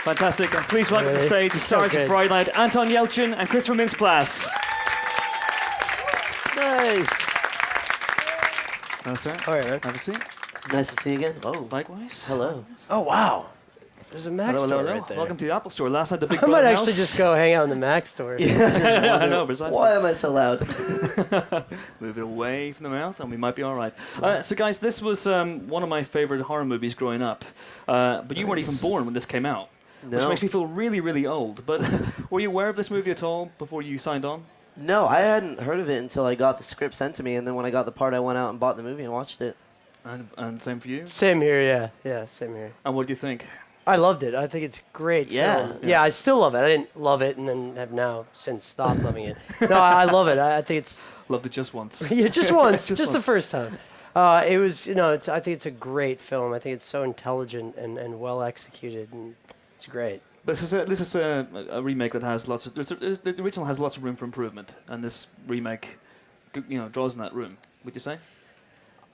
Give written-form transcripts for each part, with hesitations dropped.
Fantastic. And please welcome to the stage the stars of Fright Night, Anton Yelchin and Christopher Mintz-Plasse. Nice. Hello, sir. All right, man. Have a seat. Nice to see you again. Oh, likewise. Hello. Oh, wow. There's a Mac store right there. Welcome to the Apple Store. Last night, the big I might actually house. just go hang out in the Mac store. Yeah, I know, precisely. Why am I so loud? Move it away from the mouth and we might be all right. So, guys, this was one of my favorite horror movies growing up. But you weren't even born when this came out, which makes me feel really, really old. But were you aware of this movie at all before you signed on? No, I hadn't heard of it until I got the script sent to me, and then when I got the part, I went out and bought the movie and watched it. And same for you? Same here, yeah. Yeah, same here. And what do you think? I loved it. I think it's a great film. Yeah, I still love it. I didn't love it and then have now since stopped loving it. No, I love it. I think it's... Loved it just once. Yeah, just once. just the first time. It was, I think it's a great film. I think it's so intelligent and well executed, and it's great. But this is a remake that has lots of... The original has lots of room for improvement, and this remake, draws in that room, would you say?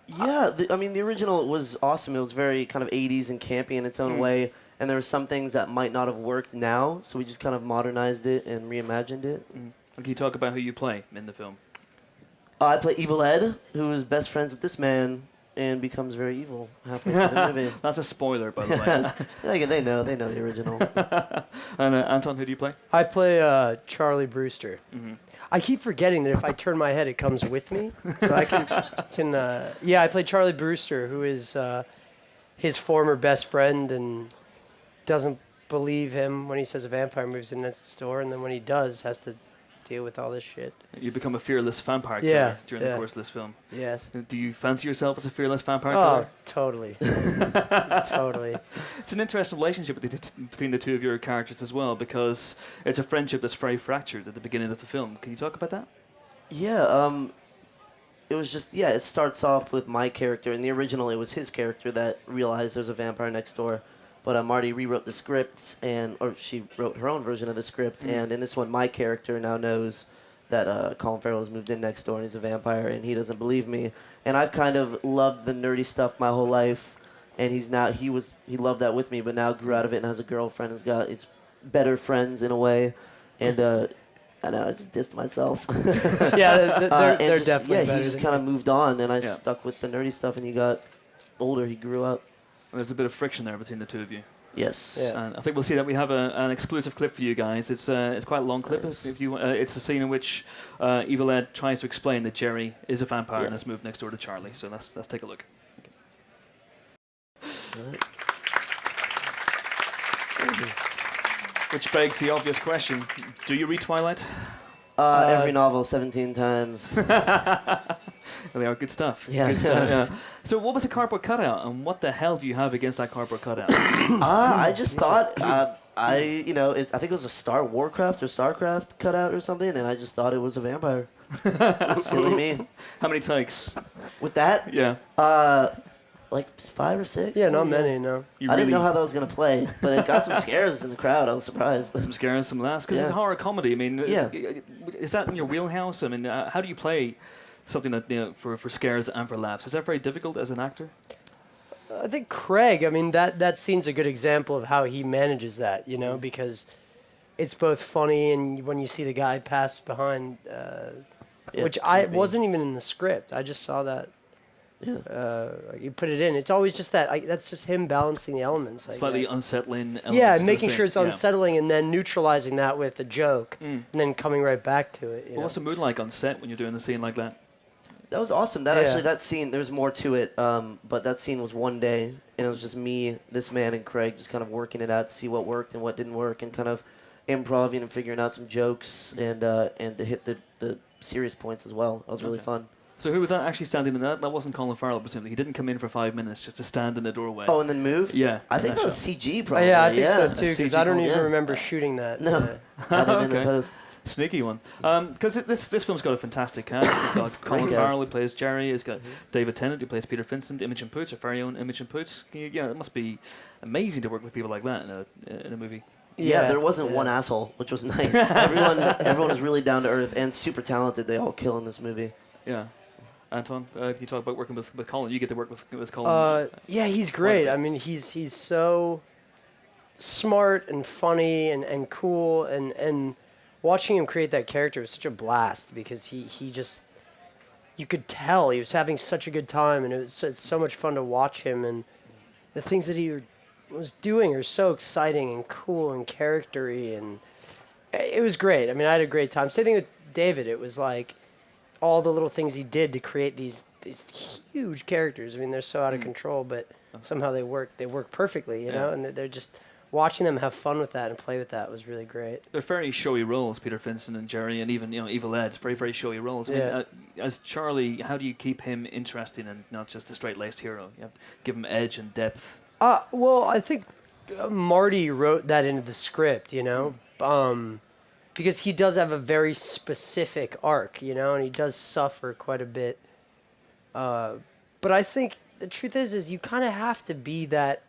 Yeah, the original was awesome. It was very kind of 80s and campy in its own way, and there were some things that might not have worked now, so we just kind of modernized it and reimagined it. And can you talk about who you play in the film? I play Evil Ed, who is best friends with this man and becomes very evil halfway through the movie. That's a spoiler, by the way. Yeah, they know the original. And Anton, who do you play? I play Charley Brewster. I keep forgetting that if I turn my head, it comes with me. So I can I play Charley Brewster, who is his former best friend and doesn't believe him when he says a vampire moves in next door, and then when he does, has to deal with all this shit. You become a fearless vampire killer during the course of this film. Yes. Do you fancy yourself as a fearless vampire Oh, killer? totally. Totally. It's an interesting relationship between the two of your characters as well, because it's a friendship that's very fractured at the beginning of the film. Can you talk about that? Yeah, it was just, it starts off with my character. In the original, it was his character that realized there's a vampire next door. But Marty rewrote the script, or she wrote her own version of the script, and in this one, my character now knows that Colin Farrell has moved in next door and he's a vampire, and he doesn't believe me. And I've kind of loved the nerdy stuff my whole life, and he loved that with me, but now grew out of it and has a girlfriend and he's better friends in a way, and I know, I just dissed myself. Yeah, they're definitely better. Yeah, he just kind of moved on, and I stuck with the nerdy stuff, and he got older, he grew up. And there's a bit of friction there between the two of you. Yes. Yeah. And I think we'll see that we have an exclusive clip for you guys. It's quite a long clip. Nice. If you, it's a scene in which Evil Ed tries to explain that Jerry is a vampire and has moved next door to Charley. So let's take a look. Which begs the obvious question: do you read Twilight? Every novel 17 times. They are good stuff. Yeah. Good stuff, yeah. So what was a cardboard cutout, and what the hell do you have against that cardboard cutout? I just thought, I think it was a Warcraft or StarCraft cutout or something, and I just thought it was a vampire. Silly me. How many takes? With that? Yeah. Like 5 or 6? Yeah, not many, no. I didn't know how that was going to play, but it got some scares in the crowd. I was surprised. Some scares, some laughs, because it's a horror comedy. I mean, is that in your wheelhouse? I mean, how do you play something that for scares and for laughs? Is that very difficult as an actor? I think Craig, that scene's a good example of how he manages that, because it's both funny and when you see the guy pass behind, which wasn't even in the script. I just saw that. Yeah. You put it in. It's always just that. That's just him balancing the elements. Slightly unsettling elements. Yeah, making sure it's unsettling and then neutralizing that with a joke and then coming right back to it. What's the mood like on set when you're doing a scene like that? That was awesome. That scene, there's more to it, but that scene was one day, and it was just me, this man, and Craig just kind of working it out to see what worked and what didn't work, and kind of improvising and figuring out some jokes and to hit the serious points as well. That was really fun. So who was that actually standing in that? That wasn't Colin Farrell, presumably. He didn't come in for 5 minutes just to stand in the doorway. Oh, and then move? Yeah. I think that was CG, probably. Yeah, I think so, too, because I don't even yeah. remember shooting that. No. I did in the post. Sneaky one. Because this film's got a fantastic cast. It's got Colin Farrell, who plays Jerry. It's got David Tennant, who plays Peter Vincent. Imogen Poots, our very own Imogen Poots. It must be amazing to work with people like that in a movie. Yeah, there wasn't one asshole, which was nice. Everyone was really down to earth and super talented. They all kill in this movie. Yeah. Anton, can you talk about working with Colin? You get to work with Colin. Yeah, he's great. I mean, he's so smart and funny and cool, and watching him create that character was such a blast because he just, you could tell he was having such a good time, and it's so much fun to watch him, and the things that he was doing are so exciting and cool and charactery, and it was great. I mean, I had a great time. Same thing with David. It was like all the little things he did to create these huge characters. I mean, they're so out of control, but somehow they work perfectly, you know, and they're just watching them have fun with that and play with that was really great. They're very showy roles, Peter Vincent and Jerry, and even Evil Ed. Very, very showy roles. I mean, as Charley, how do you keep him interesting and not just a straight-laced hero? You have to give him edge and depth. Well, I think Marty wrote that into the script, you know, because he does have a very specific arc, you know, and he does suffer quite a bit. But I think the truth is you kind of have to be that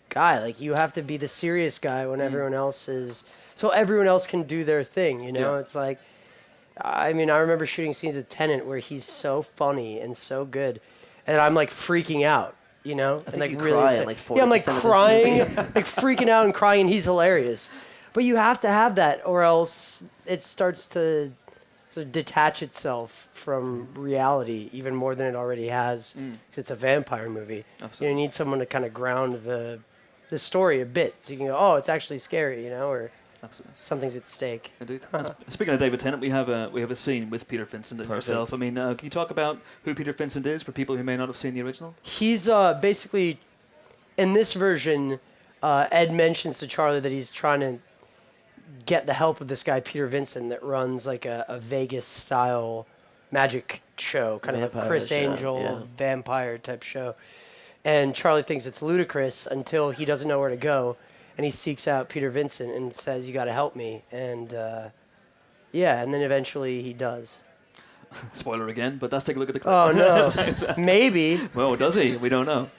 guy. Like, you have to be the serious guy when everyone else is, so everyone else can do their thing, you know? It's like, I mean, I remember shooting scenes with Tennant where he's so funny and so good, and I'm like freaking out, you know? I think like you really cry upset. in like 40% I'm like of this crying, movie. like freaking out and crying, and he's hilarious. But you have to have that, or else it starts to sort of detach itself from reality even more than it already has, because it's a vampire movie. Absolutely. You need someone to kind of ground the story a bit, so you can go, oh, it's actually scary, you know, or something's at stake. Indeed. Speaking of David Tennant, we have a scene with Peter Vincent and yourself. I mean, can you talk about who Peter Vincent is for people who may not have seen the original? He's basically, in this version, Ed mentions to Charley that he's trying to get the help of this guy, Peter Vincent, that runs like a Vegas-style magic show, kind of a Vampire Chris show, Angel vampire type show. And Charley thinks it's ludicrous until he doesn't know where to go, and he seeks out Peter Vincent and says, "You got to help me." And and then eventually he does. Spoiler again, but let's take a look at the clip. Oh no, maybe. Well, does he? We don't know.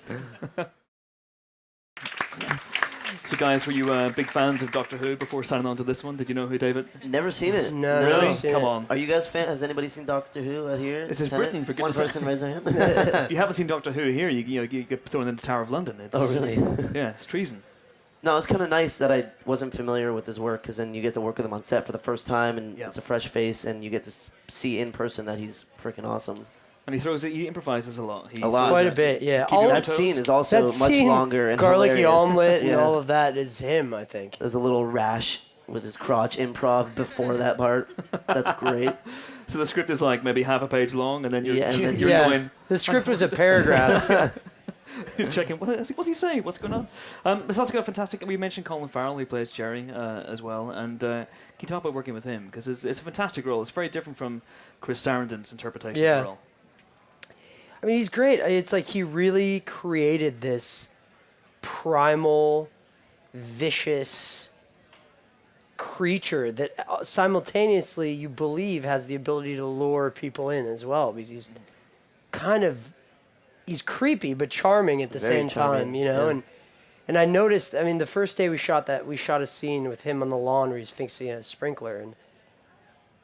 So, guys, were you big fans of Doctor Who before signing on to this one? Did you know who David? Never seen it. No, Really? seen Come it. on. Are you guys fan? Has anybody seen Doctor Who out here? This is Tennant? Britain, for One goodness person raise their hand. If you haven't seen Doctor Who here, you get thrown in the Tower of London. It's, Oh, really? Yeah, it's treason. No, it's kind of nice that I wasn't familiar with his work, because then you get to work with him on set for the first time, and it's a fresh face, and you get to see in person that he's freaking awesome. And he improvises a lot. A lot. Quite a bit, yeah. keep you on That toes. scene is also That much scene, longer and garlicky hilarious. omelet and Yeah. all of that is him, I think. There's a little rash with his crotch improv before that part. That's great. So the script is like maybe half a page long, and then you're, Yeah, and then you're Yes. going, The script was a paragraph. checking, what's he saying? What's going on? It's also got fantastic, we mentioned Colin Farrell, who plays Jerry as well, and can you talk about working with him? Because it's a fantastic role. It's very different from Chris Sarandon's interpretation of the role. I mean, he's great. It's like he really created this primal, vicious creature that simultaneously you believe has the ability to lure people in as well, because he's he's creepy but charming at the Very same charming, time, you know. yeah. And I noticed, I mean, the first day we shot a scene with him on the lawn where he's fixing a sprinkler, and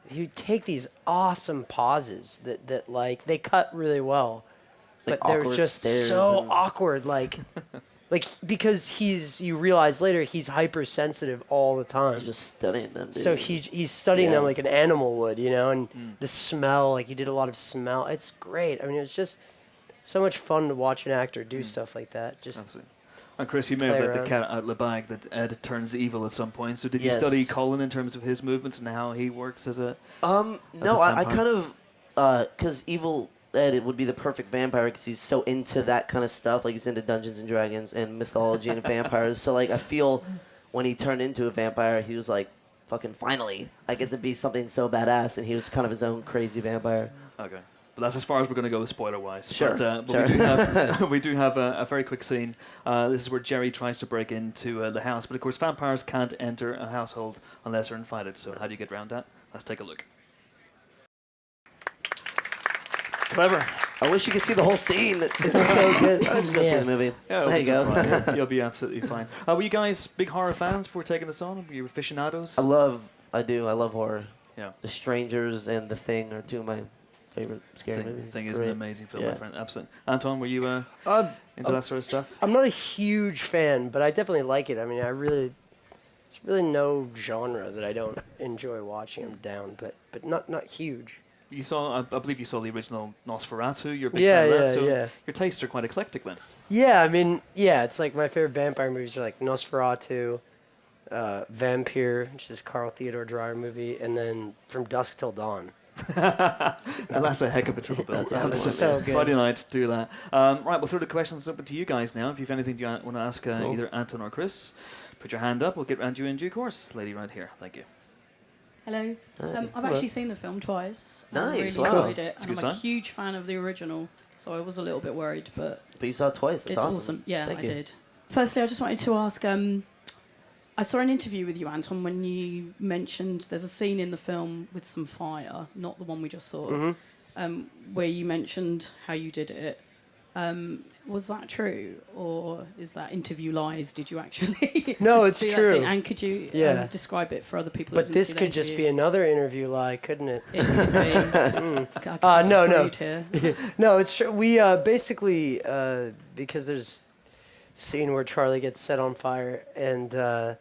he'd take these awesome pauses that like they cut really well, Like but they're awkward just stares so and- awkward, like because you realize later he's hypersensitive all the time. He's just studying them, dude. So he's studying them Yeah. like an animal would, you know, and the smell, like he did a lot of smell. It's great. I mean, it was just so much fun to watch an actor do stuff like that. Just Absolutely. And Chris, you may have play let the around. cat out of the bag that Ed turns evil at some point. So did you Yes. study Colin in terms of his movements and how he works as a... No, a I vampire? kind of, because Evil Ed, it would be the perfect vampire because he's so into that kind of stuff. Like, he's into Dungeons and Dragons and mythology and vampires. So, like, I feel when he turned into a vampire, he was like, fucking finally, I get to be something so badass. And he was kind of his own crazy vampire. Okay. But that's as far as we're going to go spoiler-wise. Sure, But sure. we do have a very quick scene. This is where Jerry tries to break into the house. But, of course, vampires can't enter a household unless they're invited. So how do you get around that? Let's take a look. Clever. I wish you could see the whole scene. It's so good. Let's go see the movie. Yeah, there you go. You'll be absolutely fine. Were you guys big horror fans before taking this on? Were you aficionados? I love horror. Yeah. The Strangers and The Thing are two of my favorite scary movies. Thing is an amazing film, Yeah. my friend. Absolutely. Anton, were you into that sort of stuff? I'm not a huge fan, but I definitely like it. I mean, it's really no genre that I don't enjoy watching. I'm down, but not huge. You saw, I believe you saw the original Nosferatu. You're a big Yeah, fan of that, yeah, so yeah. your tastes are quite eclectic then. Yeah, I mean, yeah, it's like my favorite vampire movies are like Nosferatu, Vampire, which is Carl Theodor Dreyer movie, and then From Dusk Till Dawn. Now that's a heck of a triple bill. I have to say. So good. Friday night, do that. Right, we'll throw the questions open to you guys now. If you have anything you want to ask either Anton or Chris, put your hand up. We'll get round you in due course. Lady right here. Thank you. Hello. I've actually seen the film twice. Nice, I really wow. enjoyed it. That's a And good I'm a sign. huge fan of the original, so I was a little bit worried, but But you saw it twice. That's it's awesome. Yeah, Thank I you. did. Firstly, I just wanted to ask, I saw an interview with you, Anton, when you mentioned there's a scene in the film with some fire, not the one we just saw, where you mentioned how you did it. Was that true, or is that interview lies? Did you actually? No, it's see that true. scene? And could you Yeah. describe it for other people? But this could just be another interview lie, couldn't it? It could be. I could be No. screwed here. No, it's true. We basically, because there's a scene where Charlie gets set on fire, and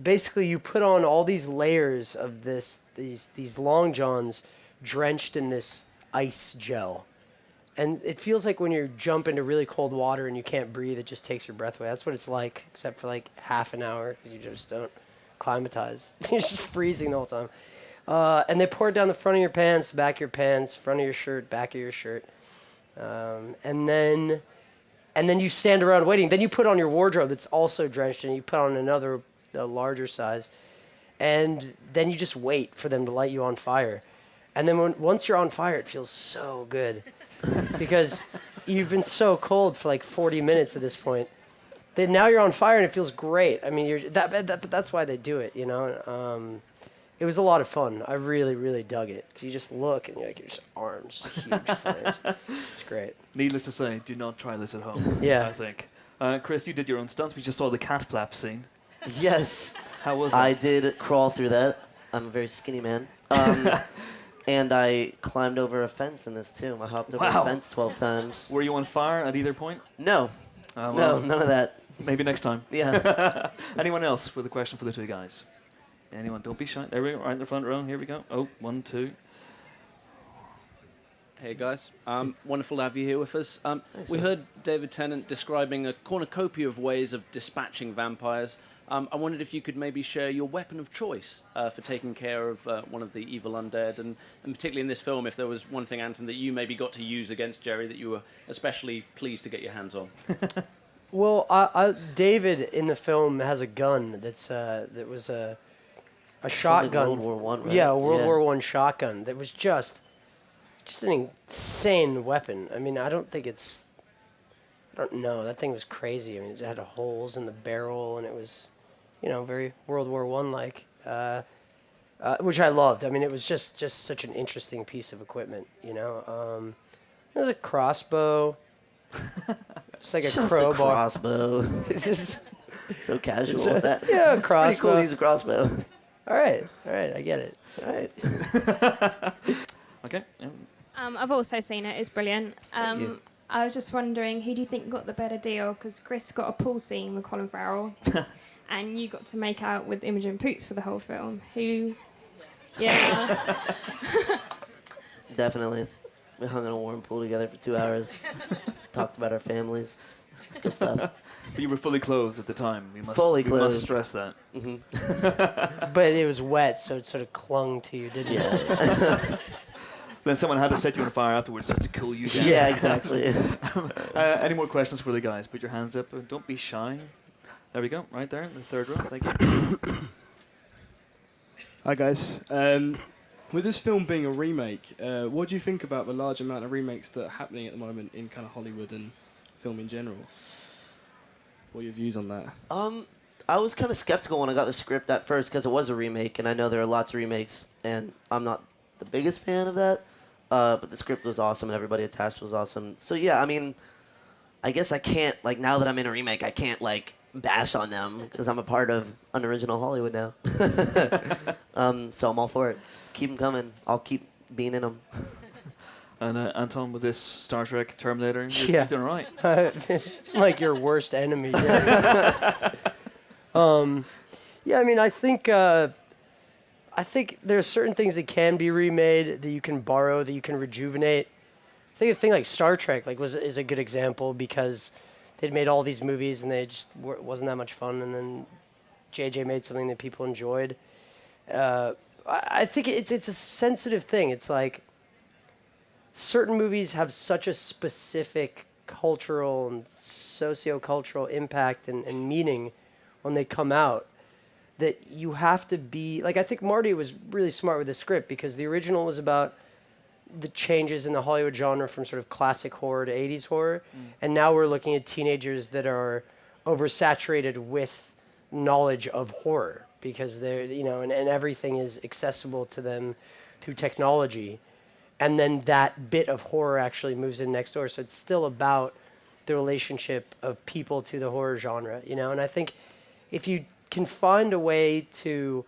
basically you put on all these layers of these long johns drenched in this ice gel. And it feels like when you jump into really cold water and you can't breathe, it just takes your breath away. That's what it's like, except for like half an hour, because you just don't climatize. You're just freezing the whole time. And they pour it down the front of your pants, back of your pants, front of your shirt, back of your shirt. And then you stand around waiting. Then you put on your wardrobe that's also drenched, and you put on another, a larger size. And then you just wait for them to light you on fire. And then once you're on fire, it feels so good. Because you've been so cold for like 40 minutes at this point. Then now you're on fire and it feels great. I mean, that's why they do it, you know. It was a lot of fun. I really, really dug it. Because you just look and you're like, your arms, huge flames. It's great. Needless to say, do not try this at home. Yeah. I think. Chris, you did your own stunts. We just saw the cat flap scene. Yes. How was that? I did crawl through that. I'm a very skinny man. And I climbed over a fence in this too. I hopped over Wow. a fence 12 times. Were you on fire at either point? No. Well, No, none of that. Maybe next time. Yeah. Anyone else with a question for the two guys? Anyone? Don't be shy. There we go. Right in the front row. Here we go. Oh, 1, 2. Hey guys, wonderful to have you here with us. We heard David Tennant describing a cornucopia of ways of dispatching vampires. I wondered if you could maybe share your weapon of choice for taking care of one of the evil undead, and particularly in this film, if there was one thing, Anton, that you maybe got to use against Jerry that you were especially pleased to get your hands on. Well, David in the film has a gun that was a shotgun. World War One, right? Yeah, a World War I shotgun that was just an insane weapon. I mean, I don't know. That thing was crazy. I mean, it had holes in the barrel, and it was, very World War I like, which I loved. I mean, it was just such an interesting piece of equipment, There's a crossbow. It's like Just a a crowbar. crossbow. It's just- So casual. yeah, a It's pretty crossbow. cool to use a crossbow. All right, I get it. All right. Okay. Yeah. I've also seen it. It's brilliant. you. I was just wondering, who do you think got the better deal? Because Chris got a pool scene with Colin Farrell, and you got to make out with Imogen Poots for the whole film. Who? Yeah. Definitely. We hung in a warm pool together for 2 hours. Talked about our families. It's good stuff. But you were fully clothed at the time. We must, Fully we must clothed. stress that. But it was wet, so it sort of clung to you, didn't it? Yeah. Then someone had to set you on fire afterwards just to cool you down. Yeah, exactly. Any more questions for the guys? Put your hands up. Don't be shy. There we go. Right there in the third row. Thank you. Hi guys. With this film being a remake, what do you think about the large amount of remakes that are happening at the moment in kind of Hollywood and film in general? What are your views on that? I was kind of skeptical when I got the script at first because it was a remake, and I know there are lots of remakes, and I'm not the biggest fan of that. But the script was awesome, and everybody attached was awesome. So yeah, I mean, I guess I can't, now that I'm in a remake, I can't, bash on them because I'm a part of unoriginal Hollywood now. So I'm all for it. Keep them coming. I'll keep being in them. And Anton, with this Star Trek Terminator, you're doing all right. Like your worst enemy. Yeah. Yeah, I mean, I think there are certain things that can be remade, that you can borrow, that you can rejuvenate. I think a thing like Star Trek is a good example because they'd made all these movies and they just wasn't that much fun, and then JJ made something that people enjoyed. I think it's a sensitive thing. It's like certain movies have such a specific cultural and socio-cultural impact and meaning when they come out that you have to be like, I think Marty was really smart with the script because the original was about the changes in the Hollywood genre from sort of classic horror to 80s horror, and now we're looking at teenagers that are oversaturated with knowledge of horror because they're, and everything is accessible to them through technology, and then that bit of horror actually moves in next door, so it's still about the relationship of people to the horror genre, and I think if you can find a way to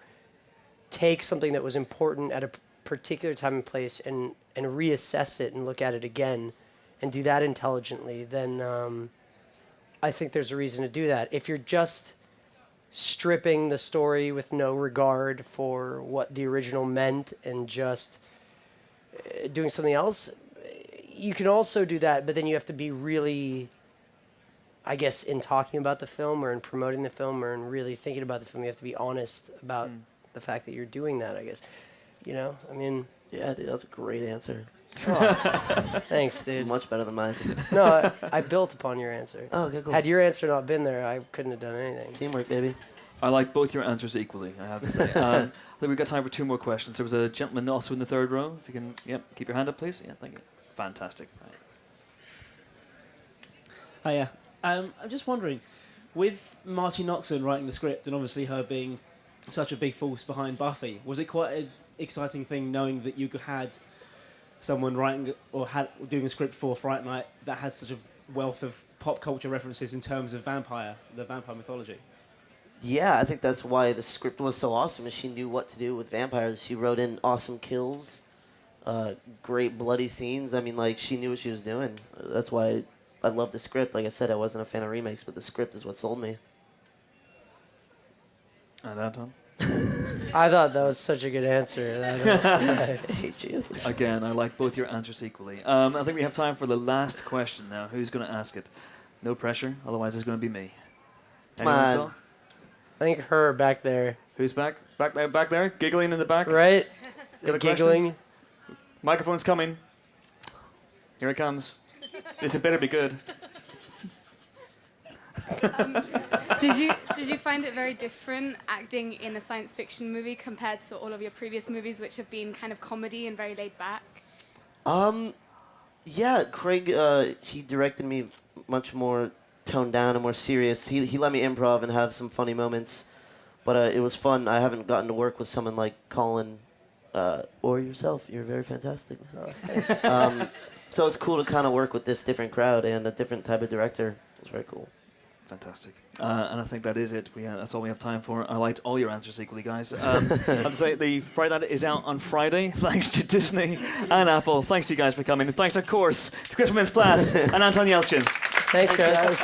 take something that was important at a particular time and place and reassess it and look at it again and do that intelligently, then I think there's a reason to do that. If you're just stripping the story with no regard for what the original meant and just doing something else, you can also do that, but then you have to be really, I guess, in talking about the film or in promoting the film or in really thinking about the film, you have to be honest about the fact that you're doing that, I guess. I mean... Yeah, dude, that was a great answer. Oh, thanks, dude. Much better than mine. No, I built upon your answer. Oh, okay, cool. Had your answer not been there, I couldn't have done anything. Teamwork, baby. I like both your answers equally, I have to say. I think we've got time for 2 more questions. There was a gentleman also in the third row. If you can, keep your hand up, please. Yeah, thank you. Fantastic. Right. Hiya. I'm just wondering, with Marty Noxon writing the script and obviously her being such a big force behind Buffy, was it quite an exciting thing knowing that you had someone writing or doing a script for Fright Night that had such a wealth of pop culture references in terms of the vampire mythology? Yeah, I think that's why the script was so awesome, is she knew what to do with vampires. She wrote in awesome kills, great bloody scenes. I mean, she knew what she was doing. That's why I love the script. Like I said, I wasn't a fan of remakes, but the script is what sold me. And Anton? I thought that was such a good answer. I hate you. Again, I like both your answers equally. I think we have time for the last question now. Who's going to ask it? No pressure, otherwise it's going to be me. Come Anyone on. else? I think her back there. Who's back? Back there? Giggling in the back? Right? Got a Giggling. Microphone's coming. Here it comes. This had better be good. Did you find it very different acting in a science fiction movie compared to all of your previous movies, which have been kind of comedy and very laid back? Yeah, Craig, he directed me much more toned down and more serious. He let me improv and have some funny moments, but it was fun. I haven't gotten to work with someone like Colin or yourself. You're very fantastic. So it's cool to kind of work with this different crowd and a different type of director. It's very cool. Fantastic. And I think that is it. That's all we have time for. I liked all your answers equally, guys. I have to say, the Fright Night is out on Friday, thanks to Disney and Apple. Thanks to you guys for coming. And thanks, of course, to Christopher Mintz-Plasse and Anton Yelchin. Thanks, guys.